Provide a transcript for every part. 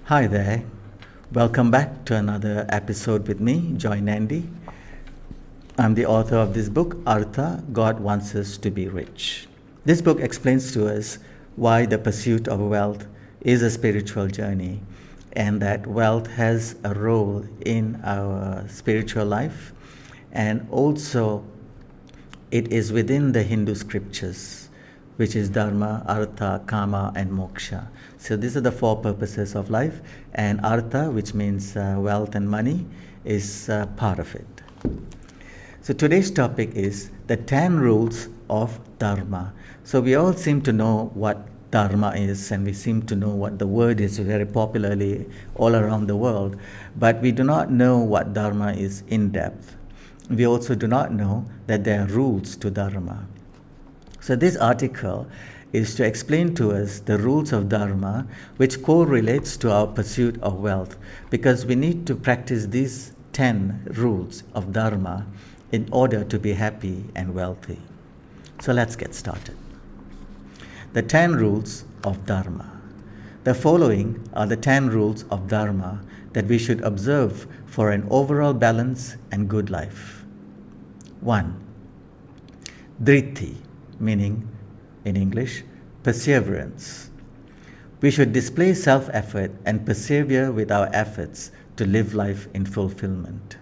Hi there. Welcome back to another episode with me, Joy Nandy. I'm the author of this book, Artha, God Wants Us to Be Rich. This book explains to us why the pursuit of wealth is a spiritual journey and that wealth has a role in our spiritual life, and also it is within the Hindu scriptures, which is Dharma, Artha, Kama, and Moksha. So these are the four purposes of life, and Artha, which means wealth and money, is part of it. So today's topic is the 10 rules of Dharma. So we all seem to know what Dharma is, and we seem to know what the word is very popularly all around the world, but we do not know what Dharma is in depth. We also do not know that there are rules to Dharma. So this article is to explain to us the rules of Dharma, which correlates to our pursuit of wealth, because we need to practice these 10 rules of Dharma in order to be happy and wealthy. So let's get started. The 10 rules of Dharma. The following are the 10 rules of Dharma that we should observe for an overall balance and good life. 1. Dhriti, meaning in English, perseverance. We should display self-effort and persevere with our efforts to live life in fulfillment.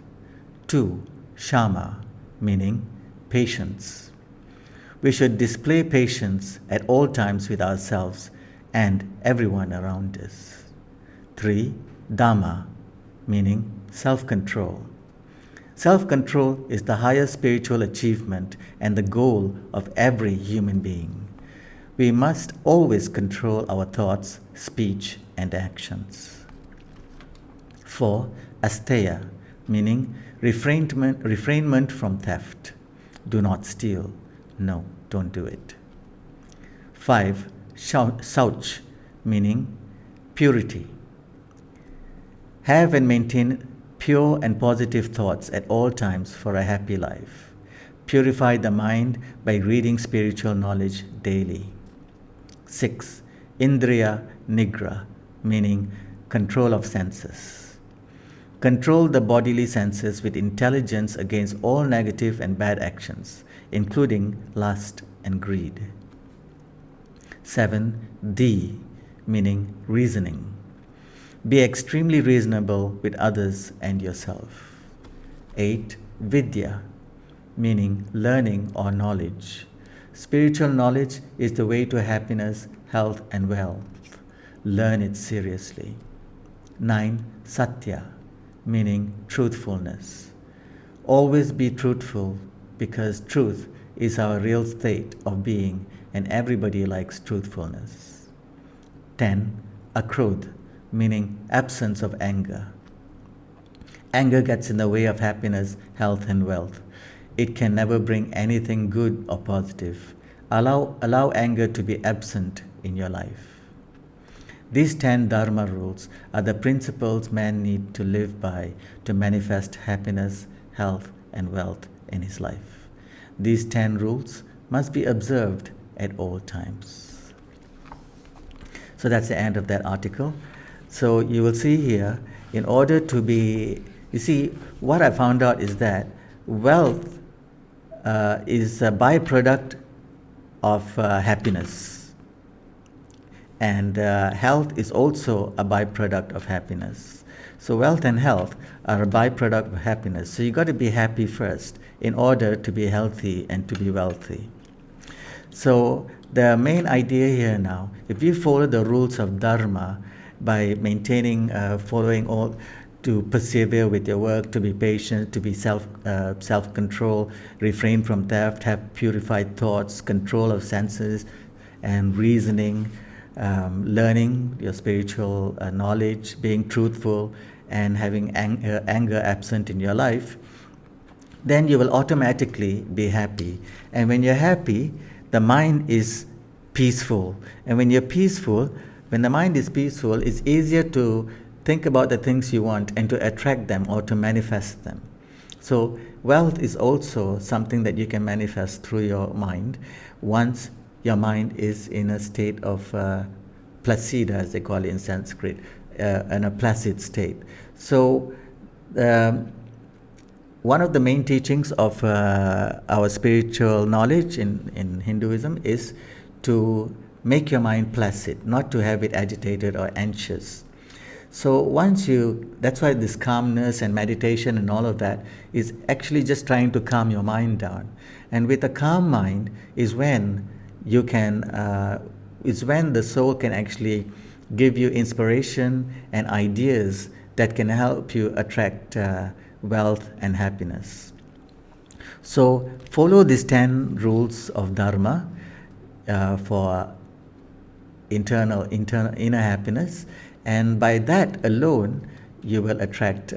2. Shama, meaning patience. We should display patience at all times with ourselves and everyone around us. 3. Dhamma, meaning self-control. Self-control is the highest spiritual achievement and the goal of every human being. We must always control our thoughts, speech, and actions. 4. Asteya, meaning refrainment from theft. Do not steal. No, don't do it. 5. Sauch, meaning purity. Have and maintain pure and positive thoughts at all times for a happy life. Purify the mind by reading spiritual knowledge daily. 6. Indriya Nigra, meaning control of senses. Control the bodily senses with intelligence against all negative and bad actions, including lust and greed. 7. Di, meaning reasoning. Be extremely reasonable with others and yourself. 8. Vidya, meaning learning or knowledge. Spiritual knowledge is the way to happiness, health, and wealth. Learn it seriously. 9. Satya, meaning truthfulness. Always be truthful, because truth is our real state of being and everybody likes truthfulness. 10. Akrodh, meaning absence of anger. Anger gets in the way of happiness, health, and wealth. It can never bring anything good or positive. Allow anger to be absent in your life. These 10 Dharma rules are the principles man needs to live by to manifest happiness, health, and wealth in his life. These 10 rules must be observed at all times. So that's the end of that article. So you will see here, in order to be, you see, what I found out is that wealth is a byproduct of happiness. And health is also a byproduct of happiness. So wealth and health are a byproduct of happiness. So you got to be happy first in order to be healthy and to be wealthy. So the main idea here now, if you follow the rules of Dharma by maintaining, following all, to persevere with your work, to be patient, to be self-control, refrain from theft, have purified thoughts, control of senses, and reasoning, learning your spiritual knowledge, being truthful, and having anger absent in your life, then you will automatically be happy. And when you're happy, the mind is peaceful. And when you're peaceful, when the mind is peaceful, it's easier to think about the things you want and to attract them or to manifest them. So wealth is also something that you can manifest through your mind once your mind is in a state of placida, as they call it in Sanskrit, in a placid state. So um, one of the main teachings of our spiritual knowledge in Hinduism is to make your mind placid, not to have it agitated or anxious. So that's why this calmness and meditation and all of that is actually just trying to calm your mind down. And with a calm mind is when is when the soul can actually give you inspiration and ideas that can help you attract wealth and happiness. So follow these 10 rules of Dharma for inner happiness, and by that alone you will attract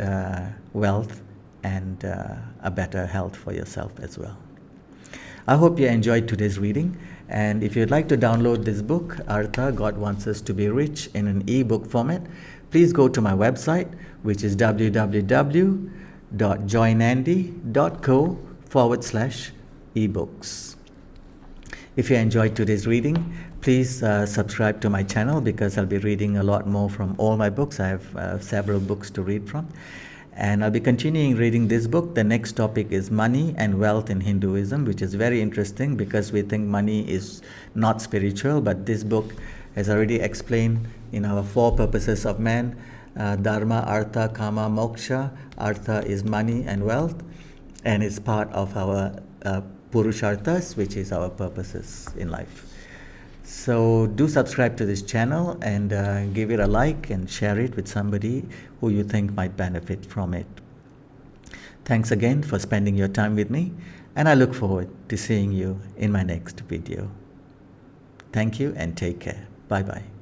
wealth and a better health for yourself as well. I hope you enjoyed today's reading, and if you'd like to download this book, Artha, God Wants Us to Be Rich, in an ebook format, please go to my website, which is www.joynandy.co/ebooks. If you enjoyed today's reading, please subscribe to my channel, because I'll be reading a lot more from all my books. I have several books to read from. And I'll be continuing reading this book. The next topic is money and wealth in Hinduism, which is very interesting because we think money is not spiritual, but this book has already explained in our 4 purposes of man, Dharma, Artha, Kama, Moksha. Artha is money and wealth, and it's part of our Purusharthas, which is our purposes in life. So do subscribe to this channel and give it a like and share it with somebody who you think might benefit from it. Thanks again for spending your time with me, and I look forward to seeing you in my next video. Thank you and take care. Bye-bye.